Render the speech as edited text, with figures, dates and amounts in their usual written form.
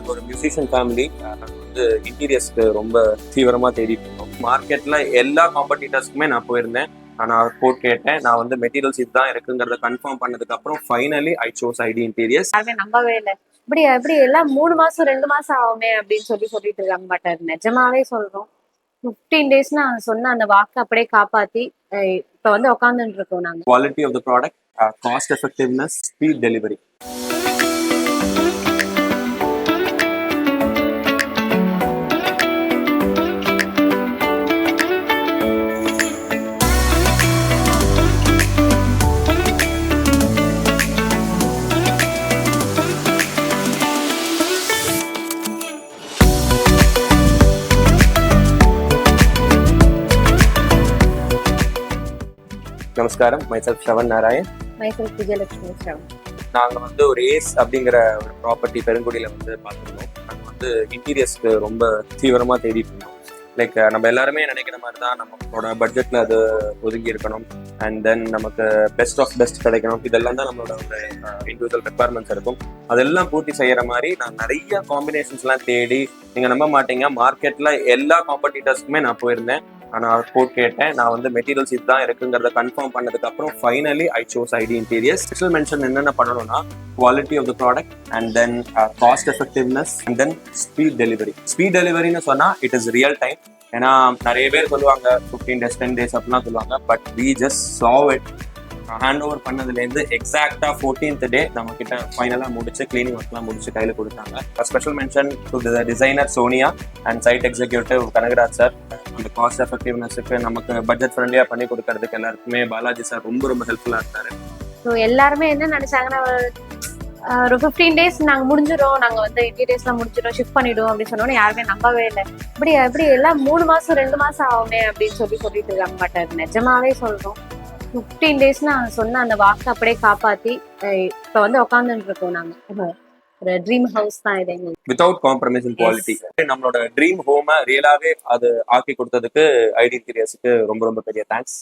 நாங்கள் ஒரு musician family. நாங்கள் வந்து இன்டீரியர்ஸ்க்கு ரொம்ப தீவிரமாக தேடிட்டு இருந்தோம். மார்க்கெட்டில் எல்லா காம்படிட்டர்ஸ்க்குமே நான் போயிருந்தேன். நான் கோட் கேட்டேன். நான் வந்து மெட்டீரியல்ஸ் இதுதான் இருக்குங்கிறத கன்ஃபார்ம் பண்ணதுக்கு அப்புறம் finally I chose ID interiors. யாருமே நம்பவே இல்லை. இப்படி எப்படி எல்லாம் 3 மாசம் 2 மாசம் ஆகுமே அப்படின்னு சொல்லிட்டு இருக்காங்க. பட் அது நிஜமாவே சொல்றோம். 15 days நான் சொன்ன அந்த வாக்கு அப்படியே காப்பாத்தி இப்ப வந்து உட்காந்துட்டு இருக்கோம் நாங்க. Quality of the product, cost effectiveness, speed delivery. நமஸ்காரம், மைசெல்ஃப் ஷவன் நாராயண். மைசெல்ஃப் விஜயலட்சுமி ஷவன். நாங்கள் வந்து ஒரு ஏஸ் அப்படிங்கிற ஒரு ப்ராப்பர்ட்டி பெருங்குடியில் வந்து பார்த்துருந்தோம். நாங்கள் வந்து இன்டீரியர்ஸ்க்கு ரொம்ப தீவிரமாக தேடிட்டு இருந்தோம். லைக் நம்ம எல்லாருமே நினைக்கிற மாதிரி தான் நம்மளோட பட்ஜெட்டில் அது ஒதுங்கி இருக்கணும். அண்ட் தென் நமக்கு பெஸ்ட் ஆஃப் பெஸ்ட் கிடைக்கணும். இதெல்லாம் தான் நம்மளோட ஒரு இண்டிவிஜுவல் ரெக்குவயர்மெண்ட்ஸ் இருக்கும். அதெல்லாம் பூர்த்தி செய்கிற மாதிரி நான் நிறைய காம்பினேஷன்ஸ்லாம் தேடி, நீங்கள் நம்ப மாட்டீங்க, மார்க்கெட்டில் எல்லா காம்படிட்டர்ஸ்க்குமே நான் போயிருந்தேன். நான் கோட் கேட்டேன். நான் வந்து மெட்டீரியல்ஸ் இதுதான் இருக்குங்கிறத கன்ஃபார்ம் பண்ணதுக்கு அப்புறம் finally I chose ID interiors. Special mention என்னென்ன பண்ணணும்னா quality of the product and then cost effectiveness and then speed delivery. Speed டெலிவரின்னு சொன்னால் இட் இஸ் ரியல் டைம். ஏன்னா நிறைய பேர் சொல்லுவாங்க 15 days 10 days அப்படிலாம் சொல்லுவாங்க. But we just saw it. Hand over பண்ணதுலேருந்து எக்ஸாக்டாக 14th day நம்ம கிட்ட ஃபைனலாக முடிச்சு கிளீனிங் ஒர்க்லாம் முடிச்சு கையில் கொடுத்தாங்க. Special mention to the designer Sonia and site executive Kanagaraj sir. அந்த காஸ்ட் எஃபெக்டிவ்னஸுக்கு நமக்கு பட்ஜெட் ஃப்ரெண்ட்லியாக பண்ணி கொடுக்கறதுக்கு எல்லாருக்குமே பாலாஜி சார் ரொம்ப ஹெல்ப்ஃபுல்லாக இருக்காரு. ஸோ எல்லாருமே என்ன நினைச்சாங்கன்னா ஒரு 15 days நாங்க முடிஞ்சிடும், நாங்க வந்து இன்டீரியர்ஸ்லாம் முடிஞ்சிடும், ஷிஃப்ட் பண்ணிடுவோம் அப்படின்னு சொன்னோன்னே யாருமே நம்பவே இல்லை. எப்படி எல்லாம் 3 மாசம் 2 மாசம் ஆகுமே அப்படின்னு சொல்லிட்டு இருக்காங்க. பட் அது நிஜமாவே சொல்றோம். 15 days நான் சொன்ன அந்த வாக்கு அப்படியே காப்பாத்தி இப்ப வந்து உட்காந்துட்டு இருக்கோம் நாங்க. ஒரு ட்ரீம் ஹவுஸ் தான் இது எங்களுக்கு. வித்தவுட் காம்ப்ரமைஸ் இன் குவாலிட்டி. நம்மளோட ட்ரீம் ஹோமை ரியலாவே அது ஆக்கி கொடுத்ததுக்கு ஐடி இன்டீரியர்ஸுக்கு ரொம்ப பெரிய தேங்க்ஸ்.